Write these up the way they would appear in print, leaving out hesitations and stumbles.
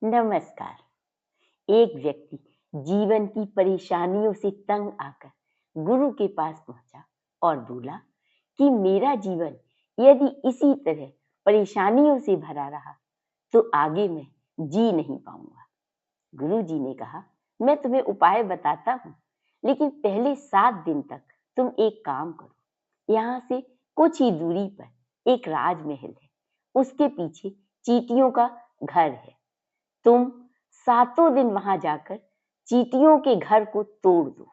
नमस्कार। एक व्यक्ति जीवन की परेशानियों से तंग आकर गुरु के पास पहुंचा और बोला कि मेरा जीवन यदि इसी तरह परेशानियों से भरा रहा तो आगे मैं जी नहीं पाऊंगा। गुरु जी ने कहा, मैं तुम्हें उपाय बताता हूँ, लेकिन पहले 7 दिन तक तुम एक काम करो। यहाँ से कुछ ही दूरी पर एक राजमहल है, उसके पीछे चींटियों का घर है। तुम 7 दिन वहां जाकर चींटियों के घर को तोड़ दो,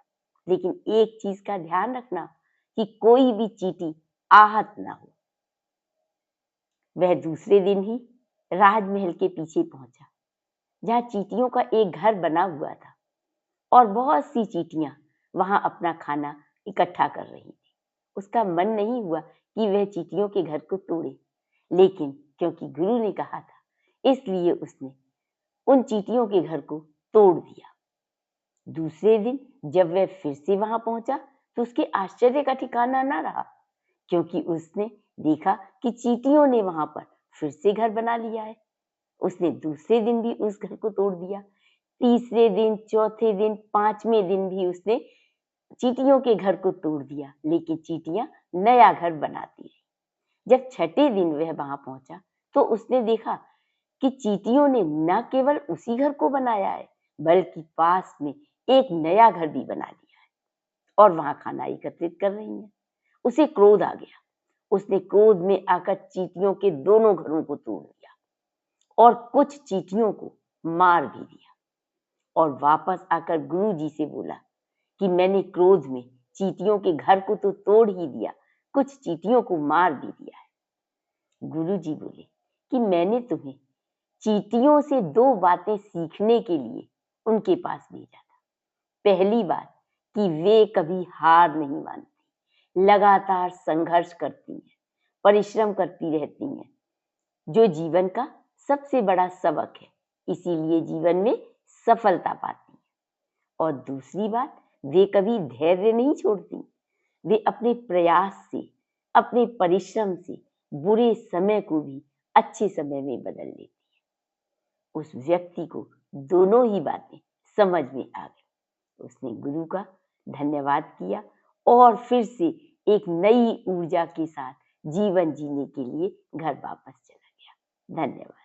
लेकिन एक चीज का ध्यान रखना कि कोई भी चींटी आहत ना हो। वह दूसरे दिन ही राजमहल के पीछे पहुंचा, जहां चींटियों का एक घर बना हुआ था और बहुत सी चींटियां वहां अपना खाना इकट्ठा कर रही थी। उसका मन नहीं हुआ कि वह चींटियों के घर को तोड़े, लेकिन क्योंकि गुरु ने कहा था, इसलिए उसने उन चींटियों के घर को तोड़ दिया। दूसरे दिन जब वह फिर से वहां पहुंचा तो उसके आश्चर्य का ठिकाना न रहा, क्योंकि उसने देखा कि चींटियों ने वहां पर फिर से घर बना लिया है। उसने दूसरे दिन भी उस घर को तोड़ दिया। तीसरे दिन, चौथे दिन, 5वें दिन भी उसने चींटियों के घर को तोड़ दिया, लेकिन चींटियां नया घर बनाती रही। जब छठे दिन वह वहां पहुंचा तो उसने देखा कि चींटियों ने न केवल उसी घर को बनाया है, बल्कि पास में एक नया घर भी बना लिया है और वहां खाना एकत्रित कर रही हैं। उसे क्रोध आ गया। उसने क्रोध में आकर चींटियों के दोनों घरों को तोड़ दिया और कुछ चींटियों को मार भी दिया और वापस आकर गुरु जी से बोला कि मैंने क्रोध में चींटियों के घर को तो तोड़ ही दिया, कुछ चींटियों को मार भी दिया है। गुरु जी बोले कि मैंने तुम्हें चींटियों से 2 बातें सीखने के लिए उनके पास भेजा था। पहली बात कि वे कभी हार नहीं मानती, लगातार संघर्ष करती हैं, परिश्रम करती रहती हैं, जो जीवन का सबसे बड़ा सबक है, इसीलिए जीवन में सफलता पाती हैं। और दूसरी बात, वे कभी धैर्य नहीं छोड़ती। वे अपने प्रयास से, अपने परिश्रम से बुरे समय को भी अच्छे समय में बदल लेती हैं। उस व्यक्ति को दोनों ही बातें समझ में आ गई। उसने गुरु का धन्यवाद किया और फिर से एक नई ऊर्जा के साथ जीवन जीने के लिए घर वापस चला गया। धन्यवाद।